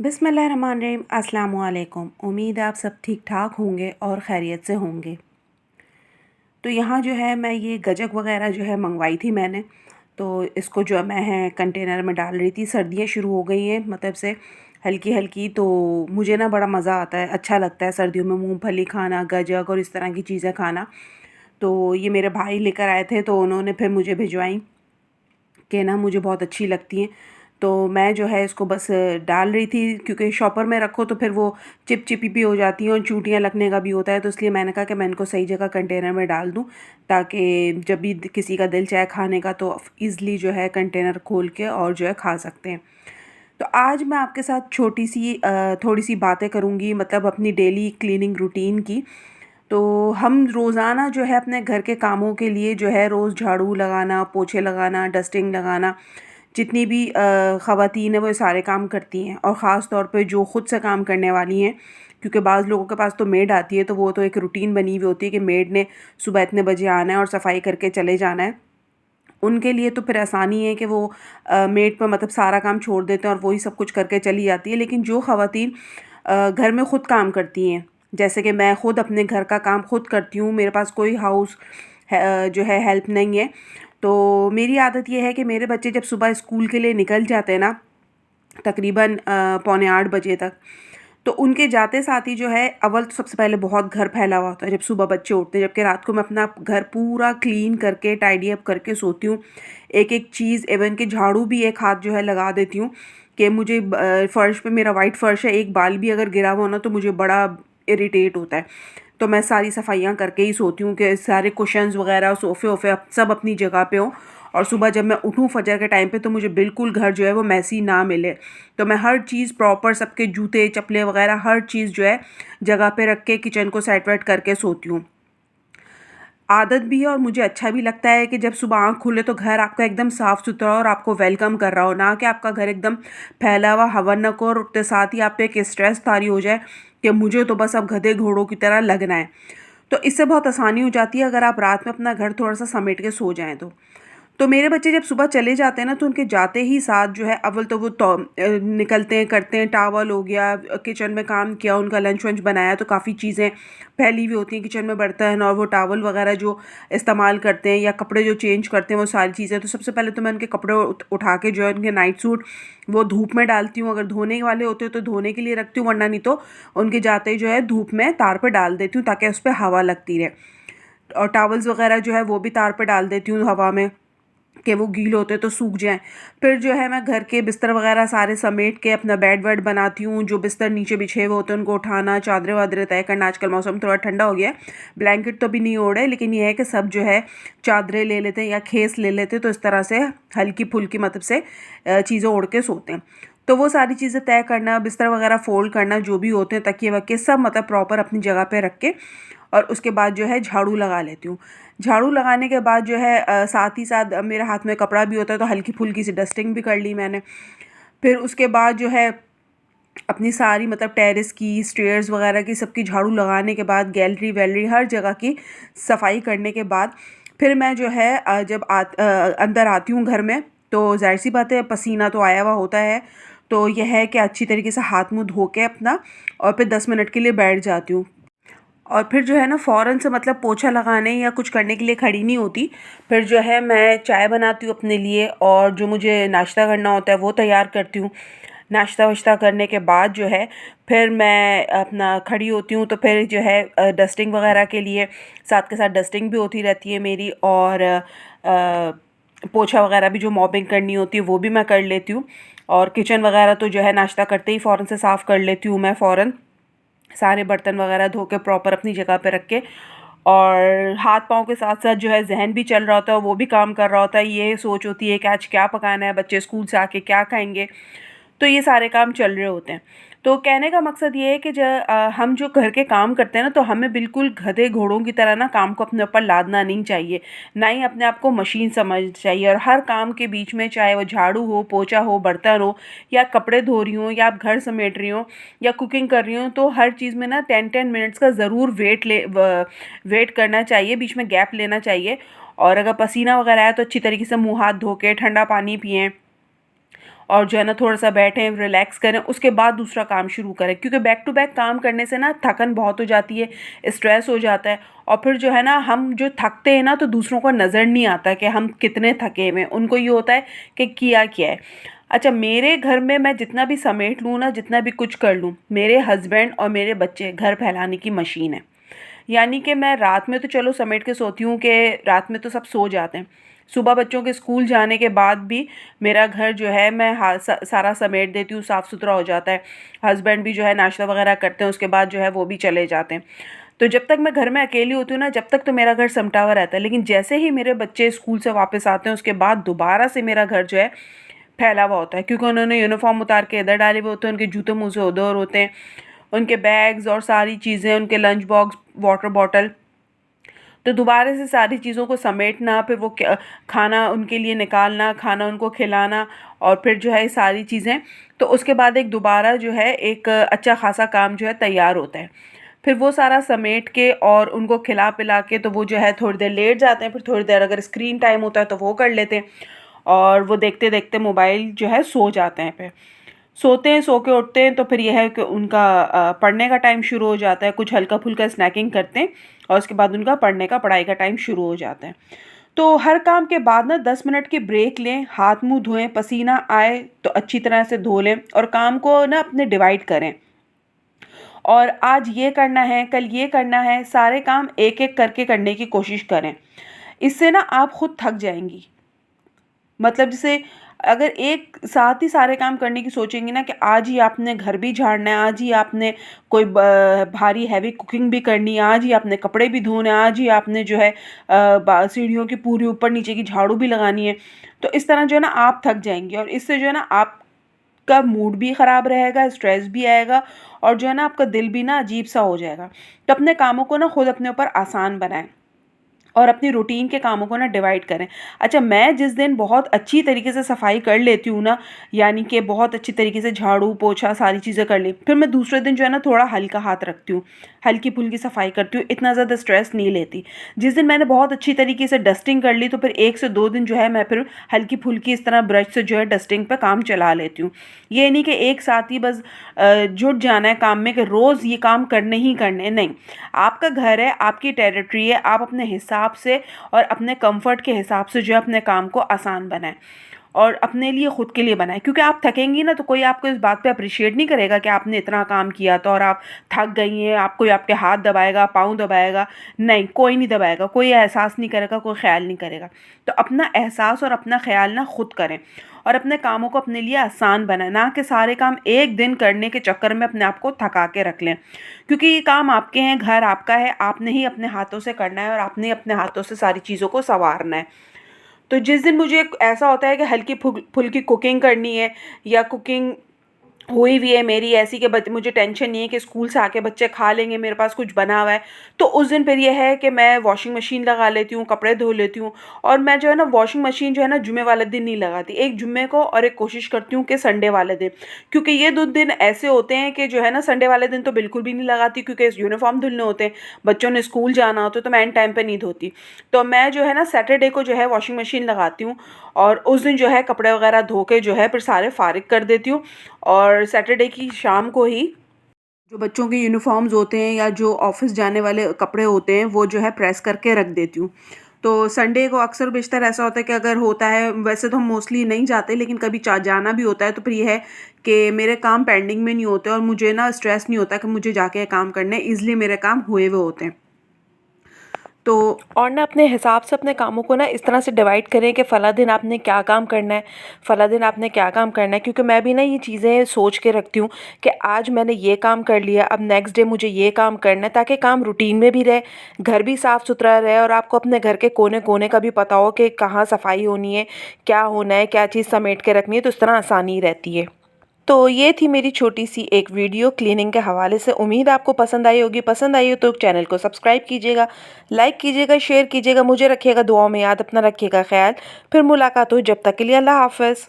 बिस्मिल्लाहिर्रहमानिर्रहीम। अस्सलामु अलैकुम। उम्मीद है आप सब ठीक ठाक होंगे और खैरियत से होंगे। तो यहाँ जो है मैं ये गजक वगैरह जो है मंगवाई थी मैंने। तो इसको जो मैं है कंटेनर में डाल रही थी। सर्दियाँ शुरू हो गई हैं मतलब से हल्की हल्की। तो मुझे ना बड़ा मज़ा आता है, अच्छा लगता है सर्दियों में मूंगफली खाना, गजक और इस तरह की चीज़ें खाना। तो ये मेरे भाई लेकर आए थे तो उन्होंने फिर मुझे भिजवाई कि ना मुझे बहुत अच्छी लगती हैं। तो मैं जो है इसको बस डाल रही थी, क्योंकि शॉपर में रखो तो फिर वो चिपचिपी भी हो जाती हैं और चूटियाँ लगने का भी होता है। तो इसलिए मैंने कहा कि मैं इनको सही जगह कंटेनर में डाल दूँ, ताकि जब भी किसी का दिल चाहे खाने का तो ईज़िली जो है कंटेनर खोल के और जो है खा सकते हैं। तो आज मैं आपके साथ छोटी सी थोड़ी सी बातें करूँगी, मतलब अपनी डेली क्लीनिंग रूटीन की। तो हम रोज़ाना जो है अपने घर के कामों के लिए जो है रोज़ झाड़ू लगाना, पोछे लगाना, डस्टिंग लगाना, जितनी भी ख़वातीन हैं वो ये सारे काम करती हैं। और ख़ास तौर पे जो ख़ुद से काम करने वाली हैं, क्योंकि बाज़ लोगों के पास तो मेड आती है तो वो तो एक रूटीन बनी हुई होती है कि मेड ने सुबह इतने बजे आना है और सफाई करके चले जाना है। उनके लिए तो फिर आसानी है कि वो मेड पर मतलब सारा काम छोड़ देते हैं और वही सब कुछ करके चली जाती है। लेकिन जो ख़वातीन घर में ख़ुद काम करती हैं, जैसे कि मैं ख़ुद अपने घर का काम ख़ुद करती हूँ, मेरे पास कोई हाउस जो है हेल्प नहीं है। तो मेरी आदत ये है कि मेरे बच्चे जब सुबह स्कूल के लिए निकल जाते हैं ना, तकरीबन पौने 8 बजे तक, तो उनके जाते साथ ही जो है अव्वल तो सबसे पहले बहुत घर फैला हुआ होता है जब सुबह बच्चे उठते हैं, जबकि रात को मैं अपना घर पूरा क्लीन करके टाइडी अप करके सोती हूँ। एक-एक चीज़, इवन कि झाड़ू भी एक हाथ जो है लगा देती हूँ कि मुझे फ़र्श पे, मेरा वाइट फ़र्श है, एक बाल भी अगर गिरा हुआ हो ना तो मुझे बड़ा इरिटेट होता है। तो मैं सारी सफाइयाँ करके ही सोती हूँ कि सारे कुशन्स वगैरह, सोफ़े-वोफ़े सब अपनी जगह पे हों। और सुबह जब मैं उठूँ फजर के टाइम पे तो मुझे बिल्कुल घर जो है वो मैसी ना मिले। तो मैं हर चीज़ प्रॉपर, सबके जूते, चप्पलें वगैरह हर चीज़ जो है जगह पे रख के किचन को सेट वेट करके सोती हूँ। आदत भी है और मुझे अच्छा भी लगता है कि जब सुबह आँख खुले तो घर आपका एकदम साफ़-सुथरा और आपको वेलकम कर रहा हो, ना कि आपका घर एकदम फैला हुआ हवन-नक हो और उठते साथ ही आप पे एक स्ट्रेस तारी हो जाए कि मुझे तो बस अब गधे-घोड़ों की तरह लगना है। तो इससे बहुत आसानी हो जाती है अगर आप रात में अपना घर थोड़ा-सा समेट के सो जाएँ तो। तो मेरे बच्चे जब सुबह चले जाते हैं ना तो उनके जाते ही साथ जो है अव्वल तो वो निकलते हैं, करते हैं, टॉवल हो गया, किचन में काम किया, उनका लंच वंच बनाया तो काफ़ी चीज़ें फैली हुई होती हैं किचन में, बर्तन और वो टॉवल वगैरह जो इस्तेमाल करते हैं या कपड़े जो चेंज करते हैं वो सारी चीज़ें। तो सबसे पहले तो मैं उनके कपड़े उठा के जो है उनके नाइट सूट वो धूप में डालती हूँ। अगर धोने वाले होते हैं तो धोने के लिए रखती हूँ, वरना नहीं तो उनके जाते ही जो है धूप में तार पे डाल देती हूँ ताकि उस पर हवा लगती रहे। और टॉवल्स वगैरह जो है वो भी तार पे डाल देती हूँ हवा में कि वो गीले होते तो सूख जाएँ। फिर जो है मैं घर के बिस्तर वगैरह सारे समेट के अपना बेड-वेड बनाती हूँ। जो बिस्तर नीचे बिछे हुए होते हैं उनको उठाना, चादरें-वादरें तय करना। आजकल मौसम थोड़ा ठंडा हो गया है, ब्लैंकेट तो अभी नहीं ओढ़े, लेकिन ये है कि सब जो है चादरें ले लेते हैं या खेस ले लेते हैं, तो इस तरह से हल्की-फुल्की मतलब से चीज़ें ओढ़ के सोते हैं। तो वो सारी चीज़ें तय करना, बिस्तर वगैरह फ़ोल्ड करना, जो भी होते हैं तकिए-वकिए सब मतलब प्रॉपर अपनी जगह पे रख के, और उसके बाद जो है झाड़ू लगा लेती हूँ। झाड़ू लगाने के बाद जो है साथ ही साथ मेरे हाथ में कपड़ा भी होता है तो हल्की-फुल्की सी डस्टिंग भी कर ली मैंने। फिर उसके बाद जो है अपनी सारी मतलब टेरेस की, स्टेयर्स वगैरह की सबकी झाड़ू लगाने के बाद, गैलरी-वैलरी हर जगह की सफाई करने के बाद, फिर मैं जो है जब अंदर आती हूँ घर में तो ज़ाहिर-सी बात है पसीना तो आया हुआ होता है। तो यह है कि अच्छी तरीके से हाथ मुँह धो के अपना और फिर 10 मिनट के लिए बैठ जाती हूँ। और फिर जो है ना फ़ौरन से मतलब पोछा लगाने या कुछ करने के लिए खड़ी नहीं होती। फिर जो है मैं चाय बनाती हूँ अपने लिए और जो मुझे नाश्ता करना होता है वो तैयार करती हूँ। नाश्ता-वाश्ता करने के बाद जो है फिर मैं अपना खड़ी होती हूँ, तो फिर जो है डस्टिंग वगैरह के लिए साथ के साथ डस्टिंग भी होती रहती है मेरी, और पोछा वगैरह भी जो मॉपिंग करनी होती है वो भी मैं कर लेती हूँ। और किचन वगैरह तो जो है नाश्ता करते ही फ़ौरन से साफ़ कर लेती हूँ मैं फ़ौरन। सारे बर्तन वगैरह धो के प्रॉपर अपनी जगह पे रख के, और हाथ पाँव के साथ साथ जो है ज़हन भी चल रहा होता है, वो भी काम कर रहा होता है। ये सोच होती है कि आज क्या पकाना है, बच्चे स्कूल से आके क्या खाएँगे, तो ये सारे काम चल रहे होते हैं। तो कहने का मकसद ये है कि हम जो घर के काम करते हैं ना, तो हमें बिल्कुल गधे घोड़ों की तरह ना काम को अपने ऊपर लादना नहीं चाहिए, ना ही अपने आप को मशीन समझना चाहिए। और हर काम के बीच में, चाहे वो झाड़ू हो, पोछा हो, बर्तन हो, या कपड़े धो रही हूँ, या आप घर समेट रही हो, या कुकिंग कर रही हूँ, तो हर चीज़ में ना 10-10 मिनट्स का ज़रूर वेट करना चाहिए, बीच में गैप लेना चाहिए। और अगर पसीना वगैरह आया तो अच्छी तरीके से मुँह हाथ धो के ठंडा पानी पिएँ। और जो है ना थोड़ा सा बैठें, रिलैक्स करें, उसके बाद दूसरा काम शुरू करें, क्योंकि बैक टू बैक काम करने से ना थकन बहुत हो जाती है, स्ट्रेस हो जाता है, और फिर जो है ना हम जो थकते हैं ना तो दूसरों को नज़र नहीं आता कि हम कितने थके हुए हैं, उनको ये होता है कि किया क्या है। अच्छा, मेरे घर में मैं जितना भी समेट लूँ ना, जितना भी कुछ कर लूँ, मेरे हस्बैंड और मेरे बच्चे घर फैलाने की मशीन है। यानी कि मैं रात में तो चलो समेट के सोती हूँ कि रात में तो सब सो जाते हैं, सुबह बच्चों के स्कूल जाने के बाद भी मेरा घर जो है मैं सारा समेट देती हूँ, साफ़ सुथरा हो जाता है। हस्बैंड भी जो है नाश्ता वगैरह करते हैं, उसके बाद जो है वो भी चले जाते हैं। तो जब तक मैं घर में अकेली होती हूँ ना, जब तक तो मेरा घर सिमटा हुआ रहता है, लेकिन जैसे ही मेरे बच्चे स्कूल से वापस आते हैं उसके बाद दोबारा से मेरा घर जो है फैला हुआ होता है, क्योंकि उन्होंने यूनिफॉर्म उतार के इधर डाले हुए होते हैं, उनके जूते मुँह उधर होते हैं, उनके बैग्स और सारी चीज़ें, उनके लंच बॉक्स, वाटर बॉटल। तो दोबारा से सारी चीज़ों को समेटना, फिर वो खाना उनके लिए निकालना, खाना उनको खिलाना, और फिर जो है सारी चीज़ें, तो उसके बाद एक दोबारा जो है एक अच्छा खासा काम जो है तैयार होता है। फिर वो सारा समेट के और उनको खिला पिला के तो वो जो है थोड़ी देर लेट जाते हैं, फिर थोड़ी देर अगर स्क्रीन टाइम होता है तो वो कर लेते हैं, और वो देखते देखते मोबाइल जो है सो जाते हैं। फिर सोते हैं, सो के उठते हैं तो फिर यह है कि उनका पढ़ने का टाइम शुरू हो जाता है, कुछ हल्का फुल्का स्नैकिंग करते हैं और उसके बाद उनका पढ़ने का, पढ़ाई का टाइम शुरू हो जाता है। तो हर काम के बाद ना 10 मिनट की ब्रेक लें, हाथ मुंह धोएं, पसीना आए तो अच्छी तरह से धो लें, और काम को ना अपने डिवाइड करें, और आज ये करना है, कल ये करना है, सारे काम एक एक करके करने की कोशिश करें। इससे ना आप खुद थक जाएंगी। मतलब जैसे अगर एक साथ ही सारे काम करने की सोचेंगी ना कि आज ही आपने घर भी झाड़ना है, आज ही आपने कोई भारी हैवी कुकिंग भी करनी है, आज ही आपने कपड़े भी धोने हैं, आज ही आपने जो है सीढ़ियों की पूरी ऊपर नीचे की झाड़ू भी लगानी है, तो इस तरह जो है ना आप थक जाएंगी, और इससे जो है ना आपका मूड भी ख़राब रहेगा, स्ट्रेस भी आएगा, और जो है ना आपका दिल भी ना अजीब सा हो जाएगा। तो अपने कामों को ना खुद अपने ऊपर आसान बनाएं, और अपनी रूटीन के कामों को ना डिवाइड करें। अच्छा, मैं जिस दिन बहुत अच्छी तरीके से सफाई कर लेती हूँ ना, यानी कि बहुत अच्छी तरीके से झाड़ू पोछा सारी चीज़ें कर ली, फिर मैं दूसरे दिन जो है ना थोड़ा हल्का हाथ रखती हूँ, हल्की फुल्की सफाई करती हूँ, इतना ज़्यादा स्ट्रेस नहीं लेती। जिस दिन मैंने बहुत अच्छी तरीके से डस्टिंग कर ली तो फिर 1 से 2 दिन जो है मैं फिर हल्की फुल्की इस तरह ब्रश से जो है डस्टिंग पे काम चला लेती हूँ। ये नहीं कि एक साथ ही बस जुट जाना है काम में कि रोज़ ये काम करने ही करने, नहीं। आपका घर है, आपकी टेरिटरी है, आप अपने हिसाब से और अपने कंफर्ट के हिसाब से जो है अपने काम को आसान बनाएं, और अपने लिए खुद के लिए बनाएं, क्योंकि आप थकेंगी ना तो कोई आपको इस बात पे अप्रिशिएट नहीं करेगा कि आपने इतना काम किया तो, और आप थक गई हैं, आप कोई आपके हाथ दबाएगा, पाँव दबाएगा, नहीं, कोई नहीं दबाएगा, कोई एहसास नहीं करेगा, कोई ख्याल नहीं करेगा। तो अपना एहसास और अपना ख्याल ना खुद करें, और अपने कामों को अपने लिए आसान बनाएं, ना कि सारे काम एक दिन करने के चक्कर में अपने आप को थका के रख लें, क्योंकि ये काम आपके हैं, घर आपका है, आपने ही अपने हाथों से करना है, और आपने अपने हाथों से सारी चीज़ों को संवारना है। तो जिस दिन मुझे ऐसा होता है कि हल्की फुल्की कुकिंग करनी है, या कुकिंग हुई भी है मेरी ऐसी कि मुझे टेंशन नहीं है कि स्कूल से आके बच्चे खा लेंगे, मेरे पास कुछ बना हुआ है, तो उस दिन फिर ये है कि मैं वॉशिंग मशीन लगा लेती हूँ, कपड़े धो लेती हूँ। और मैं जो है ना वॉशिंग मशीन जो है ना जुम्मे वाले दिन नहीं लगाती, एक जुम्मे को और एक कोशिश करती हूँ कि संडे वाले दिन, क्योंकि ये 2 दिन ऐसे होते हैं कि जो है ना संडे वाले दिन तो बिल्कुल भी नहीं लगाती, क्योंकि यूनिफॉर्म धुलने होते हैं, बच्चों ने स्कूल जाना होता है, तो मैं एन टाइम पर नहीं धोती। तो मैं जो है ना सैटरडे को जो है वॉशिंग मशीन लगाती हूँ, और उस दिन जो है कपड़े वगैरह धो के जो है फिर सारे फारिग कर देती हूँ, और सैटरडे की शाम को ही जो बच्चों के यूनिफॉर्म्स होते हैं या जो ऑफिस जाने वाले कपड़े होते हैं वो जो है प्रेस करके रख देती हूँ। तो संडे को अक्सर बेशतर ऐसा होता है कि अगर होता है, वैसे तो हम मोस्टली नहीं जाते, लेकिन कभी जाना भी होता है तो फिर ये है कि मेरे काम पेंडिंग में नहीं होते, और मुझे ना स्ट्रेस नहीं होता कि मुझे जाके काम करने, ईजिली मेरे काम हुए हुए होते हैं। तो और ना अपने हिसाब से अपने कामों को ना इस तरह से डिवाइड करें कि फ़ला दिन आपने क्या काम करना है, फ़ला दिन आपने क्या काम करना है, क्योंकि मैं भी ना ये चीज़ें सोच के रखती हूँ कि आज मैंने ये काम कर लिया, अब नेक्स्ट डे मुझे ये काम करना है, ताकि काम रूटीन में भी रहे, घर भी साफ़ सुथरा रहे, और आपको अपने घर के कोने कोने का भी पता हो कि कहाँ सफाई होनी है, क्या होना है, क्या चीज़ समेट के रखनी है, तो इस तरह आसानी रहती है। तो ये थी मेरी छोटी सी एक वीडियो क्लीनिंग के हवाले से। उम्मीद आपको पसंद आई होगी। पसंद आई हो तो चैनल को सब्सक्राइब कीजिएगा, लाइक कीजिएगा, शेयर कीजिएगा, मुझे रखिएगा दुआओं में याद, अपना रखिएगा ख्याल। फिर मुलाकात हो, जब तक के लिए अल्लाह हाफ़िज़।